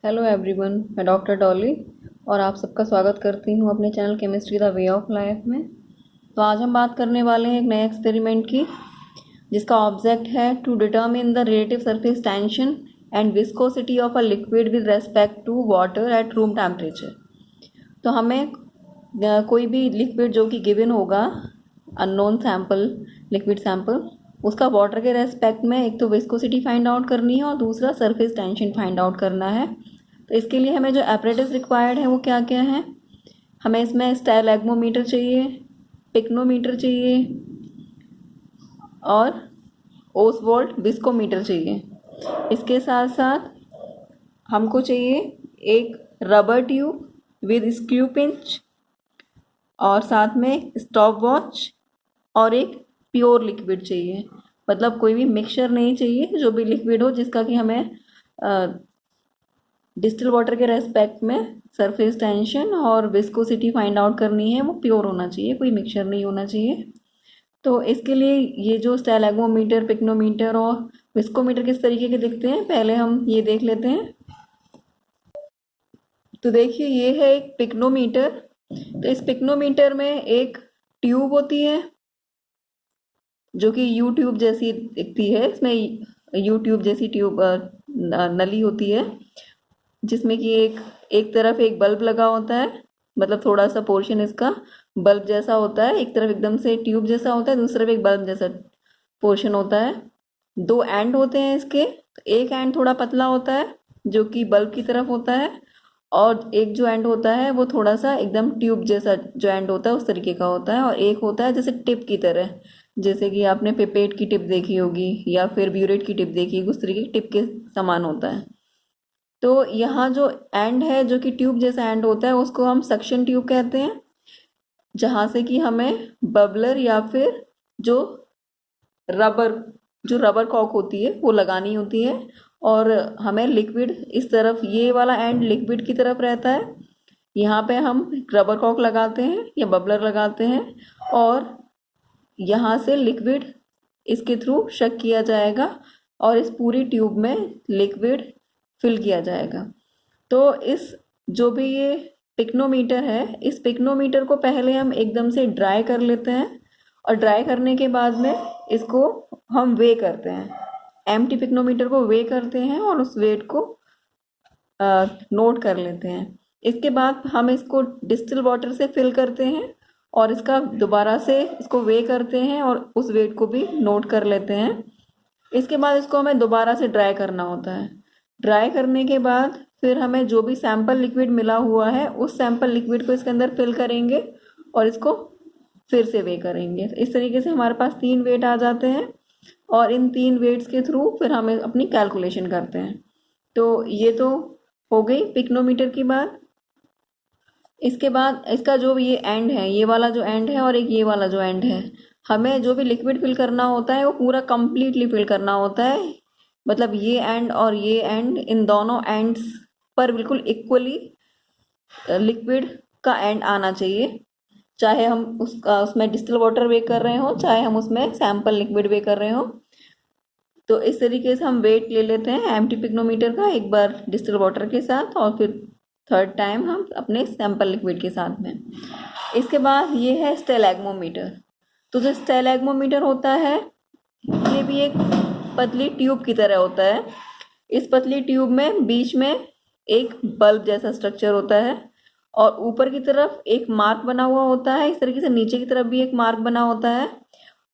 Hello everyone, मैं doctor Dolly और आप सबका स्वागत करती हूँ अपने channel chemistry the way of life में। तो आज हम बात करने वाले हैं एक नए एक्सपेरिमेंट की, जिसका ऑब्जेक्ट है to determine the relative surface tension and viscosity of a liquid with respect to water at room temperature. तो हमें कोई भी लिक्विड जो कि गिवन होगा, अननोन सैम्पल, लिक्विड सैम्पल, उसका वाटर के रेस्पेक्ट में एक तो विस्कोसिटी फाइंड आउट करनी है और दूसरा सरफेस टेंशन फाइंड आउट करना है। तो इसके लिए हमें जो एपरेटस रिक्वायर्ड है वो क्या क्या है? हमें इसमें स्टाइलैग्मोमीटर चाहिए, पिक्नोमीटर चाहिए और ओसवाल्ट विस्कोमीटर चाहिए। इसके साथ साथ हमको चाहिए एक rubber tube with screw pinch और साथ में स्टॉप वॉच और एक प्योर लिक्विड चाहिए। मतलब कोई भी मिक्सचर नहीं चाहिए, जो भी लिक्विड हो जिसका कि हमें डिस्टिल वाटर के रेस्पेक्ट में सरफेस टेंशन और विस्कोसिटी फाइंड आउट करनी है, वो प्योर होना चाहिए, कोई मिक्सचर नहीं होना चाहिए। तो इसके लिए ये जो स्टाइलैग्मोमीटर, पिक्नोमीटर और विस्कोमीटर किस तरीके के दिखते हैं, पहले हम ये देख लेते हैं। तो देखिए, ये है एक पिक्नोमीटर। तो इस पिक्नोमीटर में एक ट्यूब होती है जो कि यू ट्यूब जैसी दिखती है। इसमें यू ट्यूब जैसी ट्यूब नली होती है, जिसमें कि एक तरफ एक बल्ब लगा होता है। मतलब थोड़ा सा पोर्शन इसका बल्ब जैसा होता है, एक तरफ एकदम से ट्यूब जैसा होता है, दूसरी तरफ एक बल्ब जैसा पोर्शन होता है। दो एंड होते हैं इसके। एक एंड थोड़ा पतला होता है जो कि बल्ब की तरफ होता है, और एक जो एंड होता है वो थोड़ा सा एकदम ट्यूब जैसा जो एंड होता है उस तरीके का होता है। और एक होता है जैसे टिप की तरह, जैसे कि आपने पिपेट की टिप देखी होगी या फिर ब्यूरेट की टिप देखी होगी, उस तरीके की टिप के समान होता है। तो यहाँ जो एंड है, जो कि ट्यूब जैसा एंड होता है, उसको हम सक्शन ट्यूब कहते हैं, जहाँ से कि हमें बबलर या फिर जो रबर जो रबर कॉक होती है वो लगानी होती है। और हमें लिक्विड इस तरफ, ये वाला एंड लिक्विड की तरफ रहता है, यहाँ पे हम रबर कॉक लगाते हैं या बबलर लगाते हैं, और यहाँ से लिक्विड इसके थ्रू शक किया जाएगा और इस पूरी ट्यूब में लिक्विड फिल किया जाएगा। तो इस जो भी ये पिक्नोमीटर है, इस पिक्नोमीटर को पहले हम एकदम से ड्राई कर लेते हैं, और ड्राई करने के बाद में इसको हम वे करते हैं। एम्प्टी पिक्नोमीटर को वे करते हैं और उस वेट को नोट कर लेते हैं। इसके बाद हम इसको डिस्टिल वाटर से फिल करते हैं और इसका दोबारा से इसको वे करते हैं और उस वेट को भी नोट कर लेते हैं। इसके बाद इसको हमें दोबारा से ड्राई करना होता है। ड्राई करने के बाद फिर हमें जो भी सैंपल लिक्विड मिला हुआ है उस सैंपल लिक्विड को इसके अंदर फिल करेंगे और इसको फिर से वे करेंगे। इस तरीके से हमारे पास 3 वेट आ जाते हैं और इन 3 वेट्स के थ्रू फिर हम अपनी कैलकुलेशन करते हैं। तो ये तो हो गई पिक्नोमीटर की बात। इसके बाद इसका जो ये एंड है, ये वाला जो एंड है और एक ये वाला जो एंड है, हमें जो भी लिक्विड फिल करना होता है वो पूरा कंप्लीटली फिल करना होता है। मतलब ये एंड और ये एंड, इन दोनों एंड्स पर बिल्कुल इक्वली लिक्विड का एंड आना चाहिए, चाहे हम उसमें डिस्टिल वाटर वे कर रहे हो, चाहे हम उसमें सैंपल लिक्विड वे कर रहे हो। तो इस तरीके से हम वेट ले लेते हैं एम्प्टी पिक्नोमीटर का, एक बार डिस्टिल वाटर के साथ और फिर थर्ड टाइम हम अपने सैंपल लिक्विड के साथ में। इसके बाद ये है स्टेलैग्मोमीटर। तो जो स्टेलैग्मोमीटर होता है, ये भी एक पतली ट्यूब की तरह होता है। इस पतली ट्यूब में बीच में एक बल्ब जैसा स्ट्रक्चर होता है और ऊपर की तरफ एक मार्क बना हुआ होता है। इस तरीके से नीचे की तरफ भी एक मार्क बना होता है,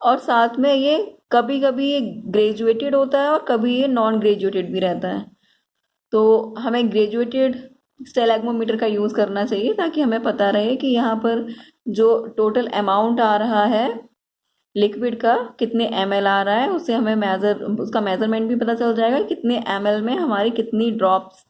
और साथ में ये कभी कभी ये ग्रेजुएटेड होता है और कभी ये नॉन ग्रेजुएटेड भी रहता है। तो हमें ग्रेजुएटेड स्टेलैग्मोमीटर का यूज़ करना चाहिए ताकि हमें पता रहे कि यहाँ पर जो टोटल अमाउंट आ रहा है लिक्विड का, कितने ml आ रहा है, उससे हमें उसका मेजरमेंट भी पता चल जाएगा कि कितने ml में हमारी कितनी drops,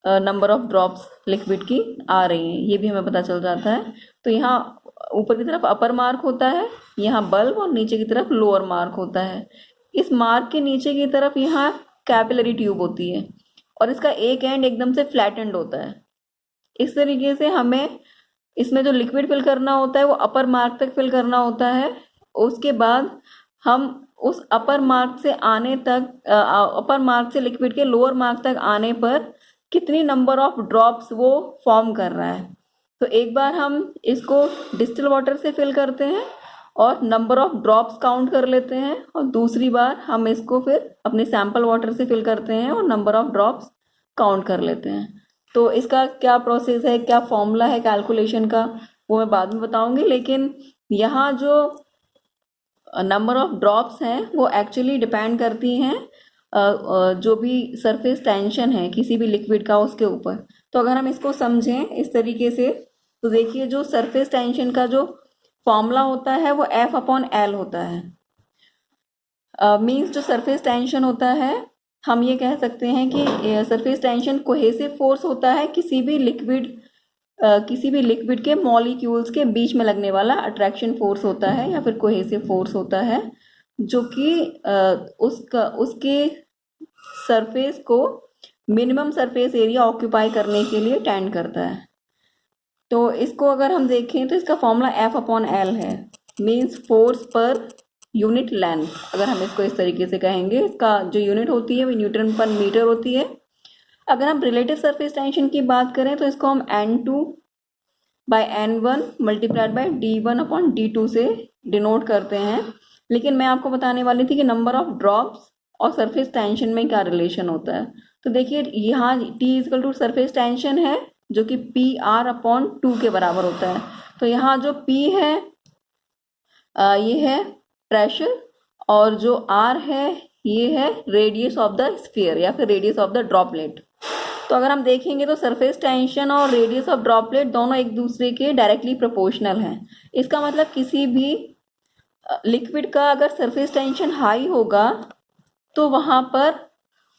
number of drops liquid की आ रही हैं, ये भी हमें पता चल जाता है। तो यहाँ ऊपर की तरफ अपर मार्क होता है, यहाँ बल्ब, और नीचे की तरफ लोअर मार्क होता है। इस मार्क के नीचे की तरफ यहाँ कैपिलरी ट्यूब होती है और इसका एक एंड एकदम से फ्लैट एंड होता है। इस तरीके से हमें इसमें जो लिक्विड फिल करना होता है वो अपर मार्क तक फिल करना होता है। उसके बाद हम उस अपर मार्क से लिक्विड के लोअर मार्क तक आने पर कितनी नंबर ऑफ ड्रॉप्स वो फॉर्म कर रहा है। तो एक बार हम इसको डिस्टिल वाटर से फिल करते हैं और नंबर ऑफ ड्रॉप्स काउंट कर लेते हैं, और दूसरी बार हम इसको फिर अपने सैंपल वाटर से फिल करते हैं और नंबर ऑफ ड्रॉप्स काउंट कर लेते हैं। तो इसका क्या प्रोसेस है, क्या फॉर्मूला है कैलकुलेशन का, वो मैं बाद में बताऊंगी। लेकिन यहाँ जो नंबर ऑफ ड्रॉप्स हैं वो एक्चुअली डिपेंड करती हैं जो भी सरफेस टेंशन है किसी भी लिक्विड का उसके ऊपर। तो अगर हम इसको समझें इस तरीके से, तो देखिए जो सरफेस टेंशन का जो फॉर्मूला होता है वो F/L होता है। मीन्स जो सरफेस टेंशन होता है, हम ये कह सकते हैं कि सरफेस टेंशन कोहेसिव फोर्स होता है किसी भी लिक्विड के मॉलिक्यूल्स के बीच में लगने वाला अट्रैक्शन फोर्स होता है या फिर कोहेसिव फोर्स होता है, जो कि उसके सरफेस को मिनिमम सरफेस एरिया ऑक्यूपाई करने के लिए टेंड करता है। तो इसको अगर हम देखें तो इसका फॉर्मूला F/L है, means force per unit length. अगर हम इसको इस तरीके से कहेंगे, इसका जो यूनिट होती है वो न्यूटन पर मीटर होती है। अगर हम रिलेटिव सरफेस टेंशन की बात करें तो इसको हम N2/N1 मल्टीप्लाइड बाई D1/D2 से डिनोट करते हैं। लेकिन मैं आपको बताने वाली थी कि नंबर ऑफ ड्रॉप्स और सरफेस टेंशन में क्या रिलेशन होता है। तो देखिए यहाँ T सरफेस टेंशन है जो कि PR/2 के बराबर होता है। तो यहाँ जो P है ये है प्रेशर, और जो R है ये है रेडियस ऑफ द स्फीयर या फिर रेडियस ऑफ द ड्रॉपलेट। तो अगर हम देखेंगे तो सरफेस टेंशन और रेडियस ऑफ ड्रॉपलेट दोनों एक दूसरे के डायरेक्टली प्रोपोर्शनल हैं। इसका मतलब किसी भी लिक्विड का अगर सरफेस टेंशन हाई होगा तो वहाँ पर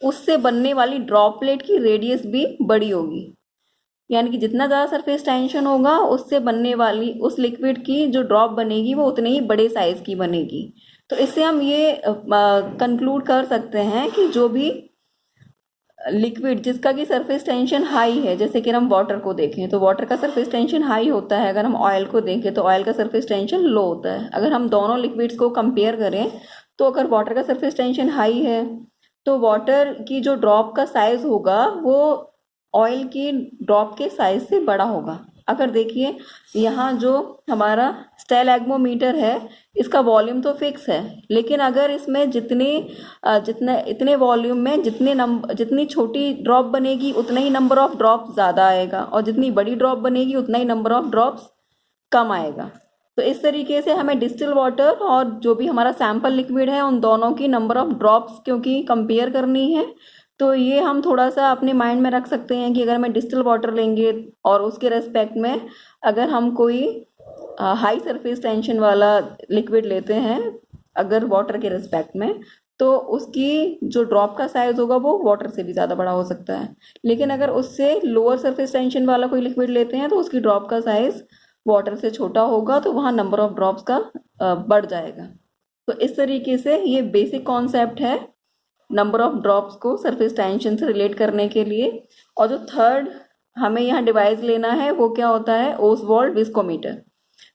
उससे बनने वाली ड्रॉपलेट की रेडियस भी बड़ी होगी, यानी कि जितना ज़्यादा सरफेस टेंशन होगा उससे बनने वाली उस लिक्विड की जो ड्रॉप बनेगी वो उतने ही बड़े साइज की बनेगी। तो इससे हम ये कंक्लूड कर सकते हैं कि जो भी लिक्विड जिसका कि सरफेस टेंशन हाई है, जैसे कि हम वाटर को देखें तो वाटर का सरफेस टेंशन हाई होता है, अगर हम ऑयल को देखें तो ऑयल का सरफेस टेंशन लो होता है। अगर हम दोनों लिक्विड्स को कंपेयर करें तो अगर वाटर का सरफेस टेंशन हाई है तो वाटर की जो ड्रॉप का साइज होगा वो ऑयल की ड्रॉप के साइज से बड़ा होगा। अगर देखिए यहाँ जो हमारा स्टेलैग्मोमीटर है इसका वॉल्यूम तो फिक्स है, लेकिन अगर इसमें इतने वॉल्यूम में जितनी छोटी ड्रॉप बनेगी उतना ही नंबर ऑफ ड्रॉप ज़्यादा आएगा, और जितनी बड़ी ड्रॉप बनेगी उतना ही नंबर ऑफ ड्रॉप्स कम आएगा। तो इस तरीके से हमें डिस्टिल वाटर और जो भी हमारा सैंपल लिक्विड है उन दोनों की नंबर ऑफ ड्रॉप्स क्योंकि कंपेयर करनी है, तो ये हम थोड़ा सा अपने माइंड में रख सकते हैं कि अगर मैं डिस्टिल वाटर लेंगे और उसके रेस्पेक्ट में अगर हम कोई हाई सरफेस टेंशन वाला लिक्विड लेते हैं अगर वाटर के रेस्पेक्ट में, तो उसकी जो ड्रॉप का साइज होगा वो वाटर से भी ज़्यादा बड़ा हो सकता है। लेकिन अगर उससे लोअर सरफेस टेंशन वाला कोई लिक्विड लेते हैं तो उसकी ड्रॉप का साइज वाटर से छोटा होगा, तो वहाँ नंबर ऑफ ड्रॉप्स का बढ़ जाएगा। तो इस तरीके से ये बेसिक कॉन्सेप्ट है नंबर ऑफ ड्रॉप्स को सरफेस टेंशन से रिलेट करने के लिए। और जो थर्ड हमें यहाँ डिवाइस लेना है वो क्या होता है, ओसवाल्ड विस्कोमीटर।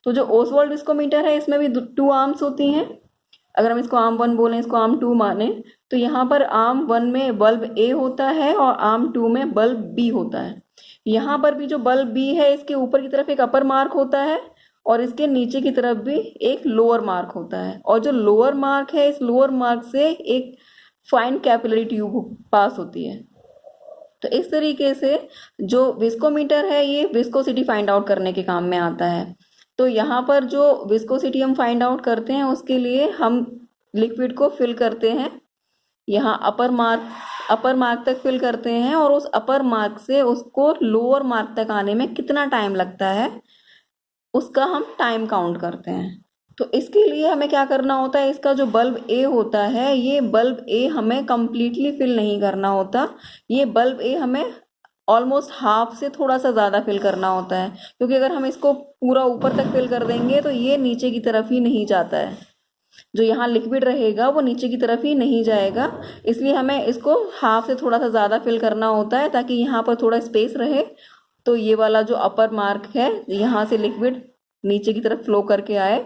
तो जो ओसवाल्ड विस्कोमीटर है इसमें भी 2 आर्म्स होती हैं। अगर हम इसको आर्म 1 बोलें, इसको आर्म 2 माने, तो यहाँ पर आर्म 1 में बल्ब ए होता है और आर्म 2 में बल्ब बी होता है। यहाँ पर भी जो बल्ब बी है इसके ऊपर की तरफ एक अपर मार्क होता है और इसके नीचे की तरफ भी एक लोअर मार्क होता है, और जो लोअर मार्क है इस लोअर मार्क से एक फाइन कैपिलरी ट्यूब पास होती है। तो इस तरीके से जो विस्कोमीटर है ये विस्कोसिटी फाइंड आउट करने के काम में आता है। तो यहाँ पर जो विस्कोसिटी हम फाइंड आउट करते हैं उसके लिए हम लिक्विड को फिल करते हैं, यहाँ अपर मार्क तक फिल करते हैं, और उस अपर मार्क से उसको लोअर मार्क तक आने में कितना टाइम लगता है उसका हम टाइम काउंट करते हैं। तो इसके लिए हमें क्या करना होता है, इसका जो बल्ब ए होता है ये बल्ब ए हमें कंप्लीटली फिल नहीं करना होता, ये बल्ब ए हमें ऑलमोस्ट हाफ से थोड़ा सा ज़्यादा फिल करना होता है, क्योंकि अगर हम इसको पूरा ऊपर तक फिल कर देंगे तो ये नीचे की तरफ ही नहीं जाता है, जो यहाँ लिक्विड रहेगा वो नीचे की तरफ ही नहीं जाएगा। इसलिए हमें इसको हाफ से थोड़ा सा ज़्यादा फिल करना होता है ताकि यहाँ पर थोड़ा स्पेस रहे। तो ये वाला जो अपर मार्क है यहाँ से लिक्विड नीचे की तरफ फ्लो करके आए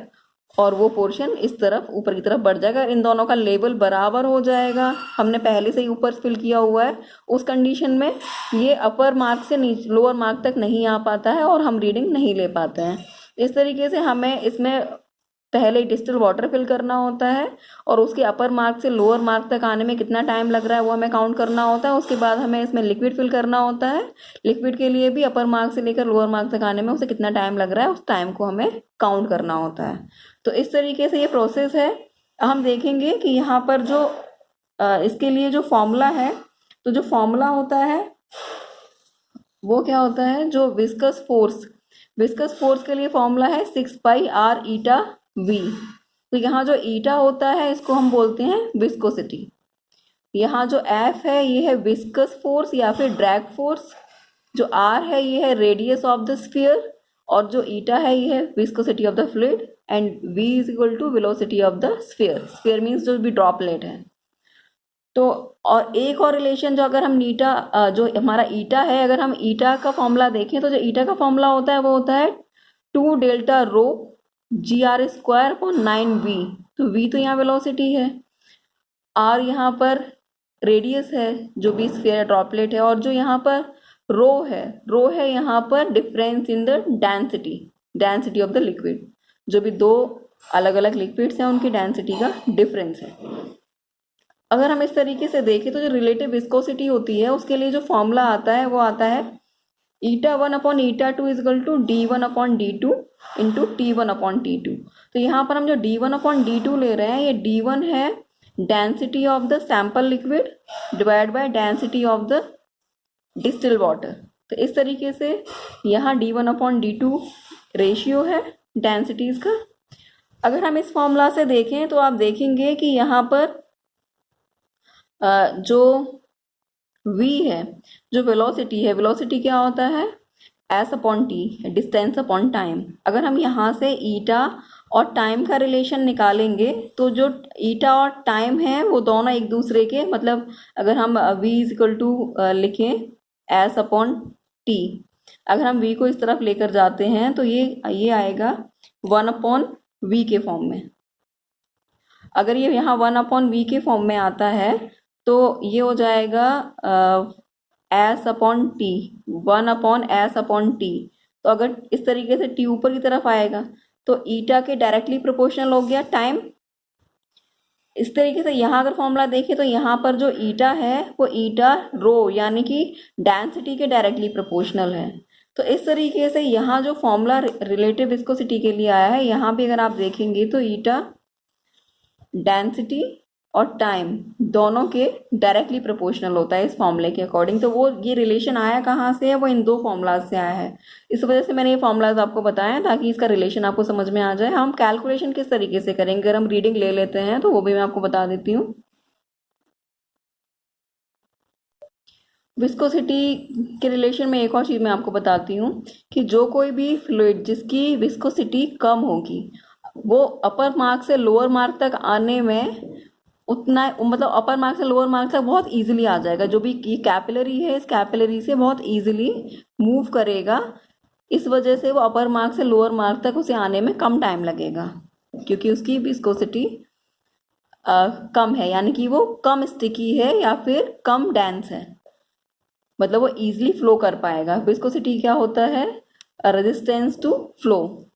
और वो पोर्शन इस तरफ ऊपर की तरफ बढ़ जाएगा। इन दोनों का लेवल बराबर हो जाएगा, हमने पहले से ही ऊपर फिल किया हुआ है। उस कंडीशन में ये अपर मार्क से नीचे लोअर मार्क तक नहीं आ पाता है और हम रीडिंग नहीं ले पाते हैं। इस तरीके से हमें इसमें पहले डिस्टिल वाटर फिल करना होता है और उसके अपर मार्क से लोअर मार्क तक आने में कितना टाइम लग रहा है वो हमें काउंट करना होता है। उसके बाद हमें इसमें लिक्विड फिल करना होता है। लिक्विड के लिए भी अपर मार्क से लेकर लोअर मार्क तक आने में उसे कितना टाइम लग रहा है उस टाइम को हमें काउंट करना होता है। तो इस तरीके से ये प्रोसेस है। हम देखेंगे कि यहाँ पर जो इसके लिए जो फॉर्मूला है, तो जो फॉर्मूला होता है वो क्या होता है, जो विस्कस फोर्स के लिए फॉर्मूला है 6πr ईटा v। तो यहाँ जो ईटा होता है इसको हम बोलते हैं विस्कोसिटी। यहाँ जो F है ये है विस्कस फोर्स या फिर ड्रैग फोर्स। जो R है ये है रेडियस ऑफ द स्फीयर और जो ईटा है ये है viscosity of the fluid and v is equal to velocity of the sphere means जो भी ड्रॉपलेट है। तो और एक और रिलेशन जो अगर हम ईटा जो हमारा ईटा है, अगर हम ईटा का फॉर्मूला देखें तो जो ईटा का फॉर्मूला होता है वो होता है 2 डेल्टा रो GR²/9v। तो v तो यहाँ वेलोसिटी है, r यहाँ पर रेडियस है जो भी स्फीयर ड्रॉपलेट है, और जो यहाँ पर रो है यहाँ पर difference in the density of the liquid. जो भी दो अलग अलग लिक्विड्स हैं उनकी डेंसिटी का डिफरेंस है। अगर हम इस तरीके से देखें तो जो रिलेटिव विस्कोसिटी होती है उसके लिए जो फॉर्मूला आता है वो आता है η1/η2 is equal to d1/d2 into T1/T2। तो यहाँ पर हम जो d1/d2 ले रहे हैं, ये d1 है density of the sample liquid divide by density of the distil water. तो इस तरीके से यहाँ d1/d2 रेशियो है डेंसिटीज का। अगर हम इस फॉर्मूला से देखें तो आप देखेंगे कि यहाँ पर जो v है, जो वेलोसिटी क्या होता है s/t, डिस्टेंस अपॉन टाइम। अगर हम यहाँ से ईटा और टाइम का रिलेशन निकालेंगे तो जो ईटा और टाइम है वो दोनों एक दूसरे के, मतलब अगर हम v इज इक्वल टू लिखें s/t, अगर हम v को इस तरफ लेकर जाते हैं तो ये आएगा 1/v के फॉर्म में। अगर ये यहाँ 1/v के फॉर्म में आता है तो ये हो जाएगा s/t, 1/s/t। तो अगर इस तरीके से t ऊपर की तरफ आएगा तो ईटा के डायरेक्टली प्रोपोर्शनल हो गया टाइम। इस तरीके से यहाँ अगर फॉर्मूला देखें तो यहाँ पर जो ईटा है वो ईटा रो यानी कि डेंसिटी के डायरेक्टली प्रोपोर्शनल है। तो इस तरीके से यहाँ जो फॉर्मूला रिलेटिव विस्कोसिटी के लिए आया है, यहाँ भी अगर आप देखेंगे तो ईटा डेंसिटी और टाइम दोनों के डायरेक्टली प्रोपोर्शनल होता है इस फॉर्मूले के अकॉर्डिंग। तो वो ये रिलेशन आया कहाँ से है, वो इन दो फॉर्मूलाज से आया है। इस वजह से मैंने ये फॉर्मूलाज आपको बताया ताकि इसका रिलेशन आपको समझ में आ जाए। हम कैलकुलेशन किस तरीके से करेंगे, अगर हम रीडिंग ले लेते हैं तो वो भी मैं आपको बता देती हूँ। विस्कोसिटी के रिलेशन में एक और चीज़ मैं आपको बताती हूँ कि जो कोई भी फ्लूइड जिसकी विस्कोसिटी कम होगी वो अपर मार्क से लोअर मार्क तक आने में उतना, मतलब अपर मार्क से लोअर मार्क तक बहुत इजीली आ जाएगा। जो भी ये कैपिलरी है इस कैपिलरी से बहुत इजीली मूव करेगा। इस वजह से वो अपर मार्क से लोअर मार्क तक उसे आने में कम टाइम लगेगा क्योंकि उसकी विस्कोसिटी कम है, यानी कि वो कम स्टिकी है या फिर कम डेंस है, मतलब वो इजीली फ्लो कर पाएगा। विस्कोसिटी क्या होता है, रेजिस्टेंस टू फ्लो।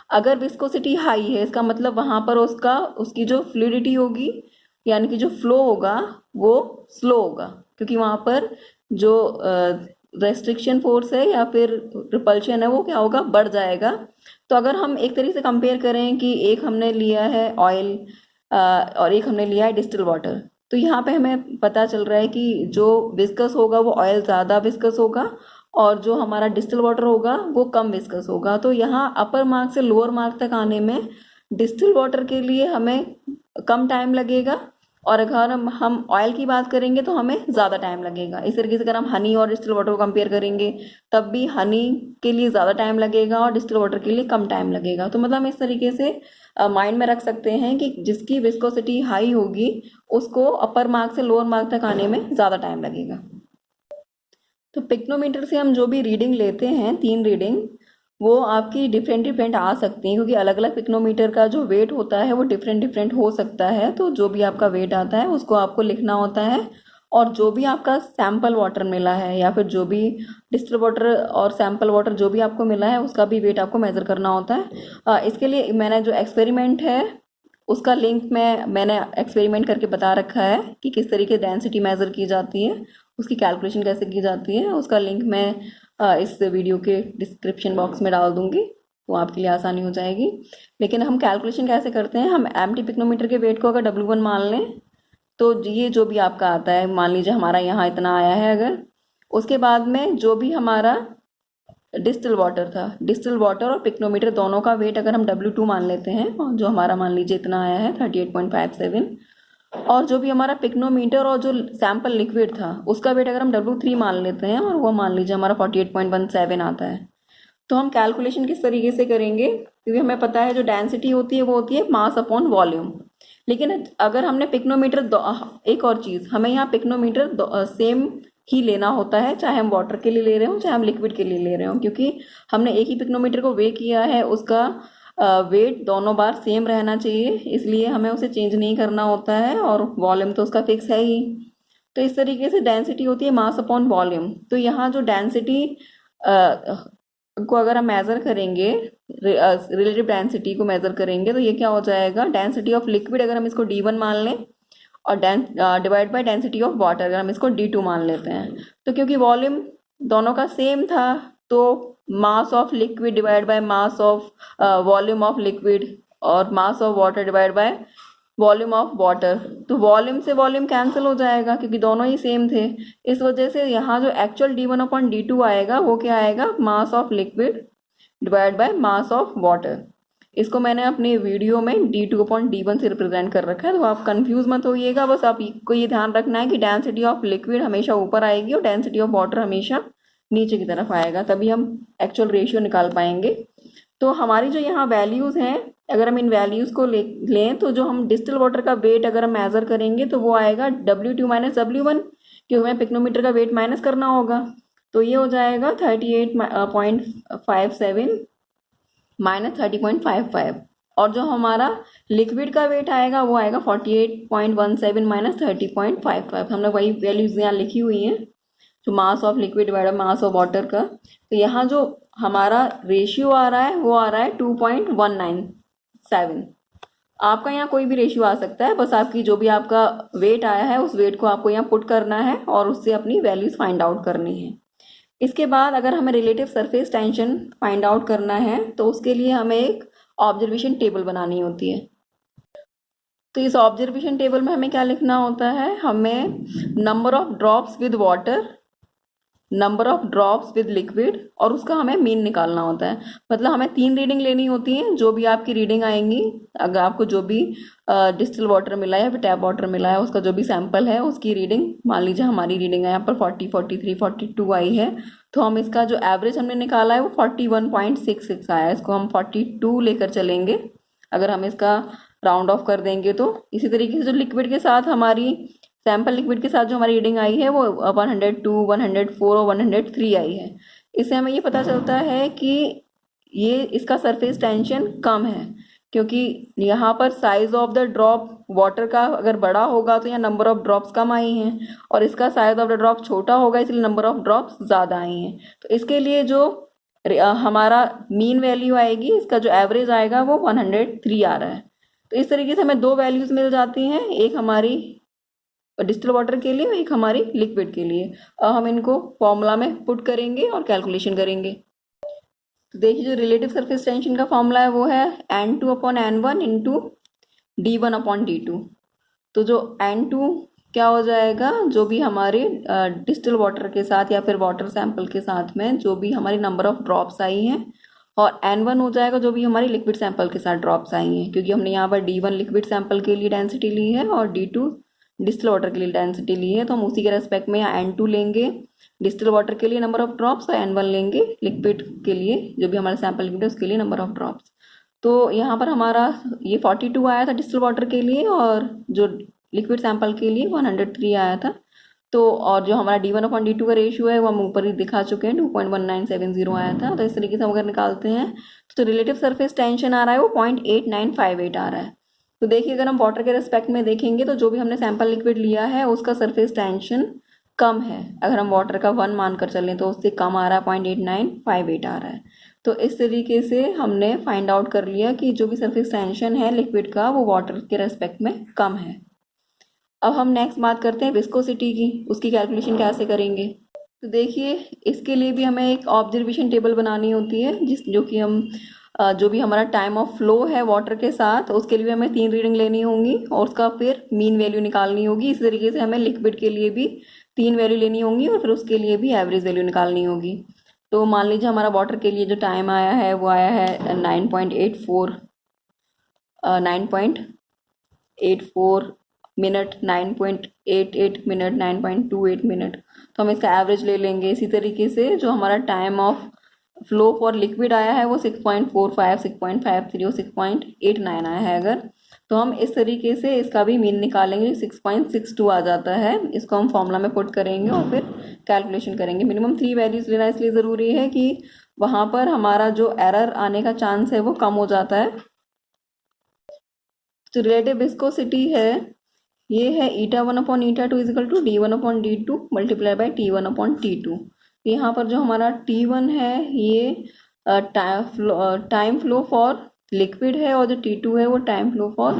अगर विस्कोसिटी हाई है इसका मतलब वहाँ पर उसकी जो फ्लूइडिटी होगी यानी कि जो फ्लो होगा वो स्लो होगा, क्योंकि वहाँ पर जो रेस्ट्रिक्शन फोर्स है या फिर रिपल्शन है वो क्या होगा, बढ़ जाएगा। तो अगर हम एक तरीके से कंपेयर करें कि एक हमने लिया है ऑयल और एक हमने लिया है डिस्टिल वाटर, तो यहाँ पे हमें पता चल रहा है कि जो विस्कस होगा वो ऑयल ज़्यादा विस्कस होगा और जो हमारा डिस्टिल वाटर होगा वो कम विस्कस होगा। तो यहाँ अपर मार्क से लोअर मार्क तक आने में डिस्टिल वाटर के लिए हमें कम टाइम लगेगा और अगर हम ऑयल की बात करेंगे तो हमें ज़्यादा टाइम लगेगा। इस तरीके से अगर हम हनी और डिस्टिल वाटर को कंपेयर करेंगे तब भी हनी के लिए ज़्यादा टाइम लगेगा और डिस्टिल वाटर के लिए कम टाइम लगेगा। तो मतलब हम इस तरीके से माइंड में रख सकते हैं कि जिसकी विस्कोसिटी हाई होगी उसको अपर मार्क से लोअर मार्क तक आने में ज़्यादा टाइम लगेगा। तो पिक्नोमीटर से हम जो भी रीडिंग लेते हैं 3 रीडिंग, वो आपकी डिफरेंट डिफरेंट आ सकती हैं, क्योंकि अलग अलग पिक्नोमीटर का जो वेट होता है वो डिफरेंट डिफरेंट हो सकता है। तो जो भी आपका वेट आता है उसको आपको लिखना होता है, और जो भी आपका सैंपल वाटर मिला है या फिर जो भी डिस्टिल वाटर और सैंपल वाटर जो भी आपको मिला है उसका भी वेट आपको मेज़र करना होता है। इसके लिए मैंने जो एक्सपेरिमेंट है उसका लिंक मैंने एक्सपेरिमेंट करके बता रखा है कि किस तरीके डेंसिटी मेज़र की जाती है, उसकी कैलकुलेशन कैसे की जाती है। उसका लिंक मैं इस वीडियो के डिस्क्रिप्शन बॉक्स में डाल दूंगी, तो आपके लिए आसानी हो जाएगी। लेकिन हम कैलकुलेशन कैसे करते हैं, हम एम्प्टी पिक्नोमीटर के वेट को अगर W1 मान लें तो ये जो भी आपका आता है, मान लीजिए हमारा यहाँ इतना आया है, अगर उसके बाद में जो भी हमारा डिस्टिल वाटर था, डिस्टिल वाटर और पिक्नोमीटर दोनों का वेट अगर हम W2 मान लेते हैं, और जो हमारा मान लीजिए इतना आया है 38.57, और जो भी हमारा पिक्नोमीटर और जो सैंपल लिक्विड था उसका वेट अगर हम W3 मान लेते हैं और वो मान लीजिए हमारा 48.17 आता है, तो हम कैलकुलेशन किस तरीके से करेंगे, क्योंकि हमें पता है जो डेंसिटी होती है वो होती है मास अपॉन वॉल्यूम। लेकिन अगर हमने पिक्नोमीटर, एक और चीज़, हमें यहाँ पिक्नोमीटर सेम ही लेना होता है, चाहे हम वाटर के लिए ले रहे हो चाहे हम लिक्विड के लिए ले रहे हो, क्योंकि हमने एक ही पिक्नोमीटर को वे किया है, उसका वेट दोनों बार सेम रहना चाहिए, इसलिए हमें उसे चेंज नहीं करना होता है, और वॉल्यूम तो उसका फिक्स है ही। तो इस तरीके से डेंसिटी होती है मास अपॉन वॉल्यूम। तो यहाँ जो डेंसिटी को अगर हम मेज़र करेंगे, रिलेटिव डेंसिटी को मेज़र करेंगे, तो ये क्या हो जाएगा, डेंसिटी ऑफ लिक्विड अगर हम इसको D1 मान लें और divide by density of water अगर हम इसको D2 मान लेते हैं, तो क्योंकि वॉल्यूम दोनों का सेम था तो mass of liquid divide by mass of volume of liquid, और mass of water divide by volume of water, तो वॉल्यूम से वॉल्यूम कैंसिल हो जाएगा क्योंकि दोनों ही सेम थे। इस वजह से यहाँ जो एक्चुअल D1/D2 आएगा वो क्या आएगा, मास of liquid divide by mass of water. इसको मैंने अपने वीडियो में D2/D1 से रिप्रेजेंट कर रखा है, तो आप कंफ्यूज मत होइएगा। बस आपको ये ध्यान रखना है कि डेंसिटी ऑफ लिक्विड हमेशा ऊपर आएगी और डेंसिटी ऑफ वाटर हमेशा नीचे की तरफ आएगा, तभी हम एक्चुअल रेशियो निकाल पाएंगे। तो हमारी जो यहाँ वैल्यूज़ हैं, अगर हम इन वैल्यूज़ को लें तो जो हम डिस्टिल वाटर का वेट अगर हम मेज़र करेंगे तो वो आएगा W2 माइनस W1, क्योंकि हमें पिक्नोमीटर का वेट माइनस करना होगा। तो ये हो जाएगा 38.57 माइनस 30.55, और जो हमारा लिक्विड का वेट आएगा वो आएगा 48.17 माइनस 30.55। हमने वही वैल्यूज़ यहाँ लिखी हुई हैं, जो मास of liquid divide by mass of water का। तो यहाँ जो हमारा रेशियो आ रहा है वो आ रहा है 2.197। आपका यहाँ कोई भी रेशियो आ सकता है, बस आपकी जो भी आपका वेट आया है उस वेट को आपको यहाँ पुट करना है और उससे अपनी वैल्यूज फाइंड आउट करनी है। इसके बाद अगर हमें relative surface tension find out करना है तो उसके लिए हमें एक ऑब्जर्वेशन टेबल बनानी होती है। तो इस ऑब्जर्वेशन टेबल में हमें क्या लिखना होता है, हमें number of drops with water, number of drops with liquid, और उसका हमें मीन निकालना होता है। मतलब हमें 3 रीडिंग लेनी होती हैं, जो भी आपकी रीडिंग आएंगी, अगर आपको जो भी डिस्टिल वाटर मिला है या फिर टैप वाटर मिला है उसका जो भी सैंपल है उसकी रीडिंग, मान लीजिए हमारी रीडिंग है यहाँ पर 40, 43, 42 आई है, तो हम इसका जो एवरेज हमने निकाला है वो 41.66 आया है। इसको हम 42 लेकर चलेंगे अगर हम इसका राउंड ऑफ कर देंगे तो। इसी तरीके से जो लिक्विड के साथ हमारी सैंपल लिक्विड के साथ जो हमारी रीडिंग आई है वो 102, 104 और 103 आई है। इससे हमें ये पता चलता है कि ये इसका सरफेस टेंशन कम है, क्योंकि यहाँ पर size of the drop water का अगर बड़ा होगा तो यहाँ नंबर ऑफ ड्रॉप्स कम आई हैं, और इसका साइज ऑफ द ड्रॉप छोटा होगा इसलिए नंबर ऑफ ड्रॉप्स ज़्यादा आई हैं। तो इसके लिए जो हमारा मीन वैल्यू आएगी, इसका जो एवरेज आएगा वो 103 आ रहा है। तो इस तरीके से हमें 2 वैल्यूज़ मिल जाती हैं, एक हमारी डिस्टिल वाटर के लिए और एक हमारी लिक्विड के लिए। अब हम इनको फॉर्मूला में पुट करेंगे और कैलकुलेशन करेंगे। तो देखिए जो रिलेटिव सरफेस टेंशन का फॉर्मूला है वो है N2/N1 इंटू D1/D2। तो जो N2 क्या हो जाएगा, जो भी हमारे डिस्टिल वाटर के साथ या फिर वाटर सैंपल के साथ में जो भी हमारी नंबर ऑफ ड्रॉप्स आई हैं, और N1 हो जाएगा जो भी हमारी लिक्विड सैंपल के साथ ड्रॉप्स आई हैं, क्योंकि हमने यहाँ पर D1 लिक्विड सैंपल के लिए डेंसिटी ली है और D2 डिस्टिल वाटर के लिए डेंसिटी ली है, तो हम उसी के रेस्पेक्ट में यहाँ N2 लेंगे डिस्टिल वाटर के लिए नंबर ऑफ ड्रॉप्स, और N1 लेंगे लिक्विड के लिए, जो भी हमारे सैंपल लिक्विड है उसके लिए नंबर ऑफ ड्रॉप्स। तो यहाँ पर हमारा ये 42 आया था डिस्टिल वाटर के लिए, और जो लिक्विड सैंपल के लिए 103 आया था। तो और जो हमारा d1/d2 का रेशियो है वो हम ऊपर ही दिखा चुके हैं, 2.1970 आया था। तो इस तरीके से हम अगर निकालते हैं तो रिलेटिव सरफेस टेंशन आ रहा है वो 0.8958 आ रहा है। तो देखिए अगर हम वाटर के रेस्पेक्ट में देखेंगे तो जो भी हमने सैंपल लिक्विड लिया है उसका सरफेस टेंशन कम है। अगर हम वाटर का 1 मानकर चलें तो उससे कम आ रहा है, 0.8958 आ रहा है। तो इस तरीके से हमने फाइंड आउट कर लिया कि जो भी सरफेस टेंशन है लिक्विड का वो वाटर के रेस्पेक्ट में कम है। अब हम नेक्स्ट बात करते हैं विस्कोसिटी की, उसकी कैलकुलेशन कैसे करेंगे। तो देखिए इसके लिए भी हमें एक ऑब्जर्वेशन टेबल बनानी होती है जो कि हम जो भी हमारा टाइम ऑफ फ्लो है वाटर के साथ उसके लिए भी हमें 3 रीडिंग लेनी होंगी और उसका फिर मीन वैल्यू निकालनी होगी। इस तरीके से हमें लिक्विड के लिए भी 3 वैल्यू लेनी होंगी और फिर उसके लिए भी एवरेज वैल्यू निकालनी होगी। तो मान लीजिए हमारा वाटर के लिए जो टाइम आया है वो आया है 9.84 मिनट, 9.88 मिनट, 9.28 मिनट। तो हम इसका एवरेज ले लेंगे। इसी तरीके से जो हमारा time of flow for liquid आया है वो 6.45, 6.53 और 6.89 आया है अगर, तो हम इस तरीके से इसका भी मीन निकालेंगे। 6.62 आ जाता है। इसको हम फॉर्मूला में पुट करेंगे और फिर कैलकुलेशन करेंगे। मिनिमम 3 वैल्यूज लेना इसलिए ज़रूरी है कि वहाँ पर हमारा जो एरर आने का चांस है वो कम हो जाता है। तो रिलेटिव विस्कोसिटी है ये है η1/η2 is equal to d1/d2 multiply by t1/t2। यहाँ पर जो हमारा t1 है ये टाइम फ्लो फॉर लिक्विड है और जो t2 है वो time flow for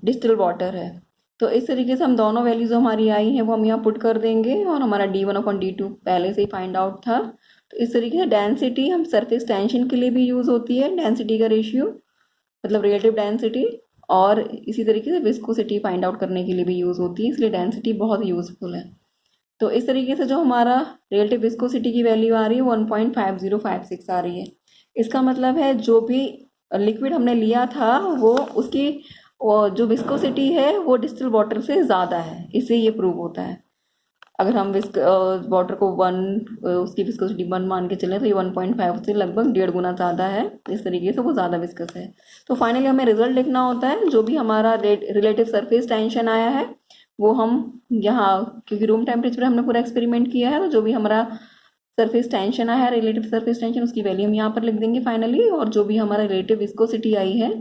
distil water है। तो इस तरीके से हम दोनों वैल्यूज जो हमारी आई हैं वो हम यहाँ पुट कर देंगे और हमारा d1/d2 पहले से ही फाइंड आउट था। तो इस तरीके से डेंसिटी हम सरफेस टेंशन के लिए भी यूज़ होती है, डेंसिटी का रेशियो मतलब रिलेटिव डेंसिटी, और इसी तरीके से विस्कोसिटी फाइंड आउट करने के लिए भी यूज़ होती है, इसलिए डेंसिटी बहुत यूज़फुल है। तो इस तरीके से जो हमारा रिलेटिव विस्कोसिटी की वैल्यू आ रही है 1.5056 आ रही है। इसका मतलब है जो भी लिक्विड हमने लिया था वो उसकी जो विस्कोसिटी है वो डिस्टिल वाटर से ज़्यादा है, इससे ये प्रूव होता है। अगर हम वाटर को उसकी विस्कोसिटी 1 मान के चलें तो ये 1.5 से लगभग 1.5 गुना ज़्यादा है। इस तरीके से वो ज़्यादा विस्कस है। तो फाइनली हमें रिजल्ट लिखना होता है। जो भी हमारा रिलेटिव सरफेस टेंशन आया है वो हम यहाँ, क्योंकि रूम टेम्परेचर हमने पूरा एक्सपेरिमेंट किया है, तो जो भी हमारा सरफेस टेंशन आया है रिलेटिव सरफेस टेंशन उसकी वैल्यू हम यहाँ पर लिख देंगे फाइनली, और जो भी हमारा रिलेटिव विस्कोसिटी आई है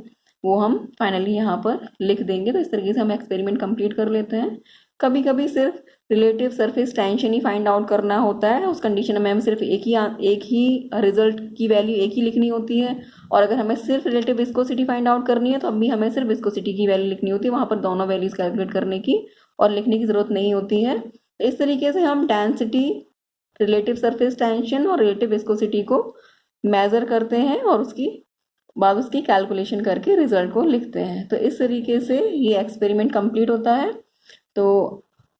वो हम फाइनली यहाँ पर लिख देंगे। तो इस तरीके से हम एक्सपेरिमेंट कंप्लीट कर लेते हैं। कभी कभी सिर्फ रिलेटिव सरफेस टेंशन ही फाइंड आउट करना होता है, उस कंडीशन में हमें सिर्फ एक ही रिजल्ट की वैल्यू एक ही लिखनी होती है। और अगर हमें सिर्फ रिलेटिव विस्कोसिटी फाइंड आउट करनी है तो अब भी हमें सिर्फ विस्कोसिटी की वैल्यू लिखनी होती है, वहाँ पर दोनों वैल्यूज कैलकुलेट करने की और लिखने की ज़रूरत नहीं होती है। इस तरीके से हम डेंसिटी, रिलेटिव सरफेस टेंशन और रिलेटिव विस्कोसिटी को मेज़र करते हैं और उसकी बाद उसकी कैलकुलेशन करके रिजल्ट को लिखते हैं। तो इस तरीके से ये एक्सपेरिमेंट कंप्लीट होता है। तो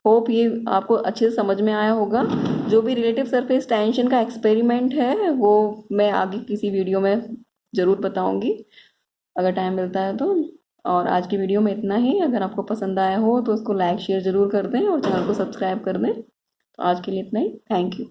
होप ये आपको अच्छे से समझ में आया होगा। जो भी रिलेटिव सरफेस टेंशन का एक्सपेरिमेंट है वो मैं आगे किसी वीडियो में ज़रूर बताऊंगी अगर टाइम मिलता है तो। और आज की वीडियो में इतना ही। अगर आपको पसंद आया हो तो उसको लाइक शेयर ज़रूर कर दें और चैनल को सब्सक्राइब कर दें। तो आज के लिए इतना ही। Thank you.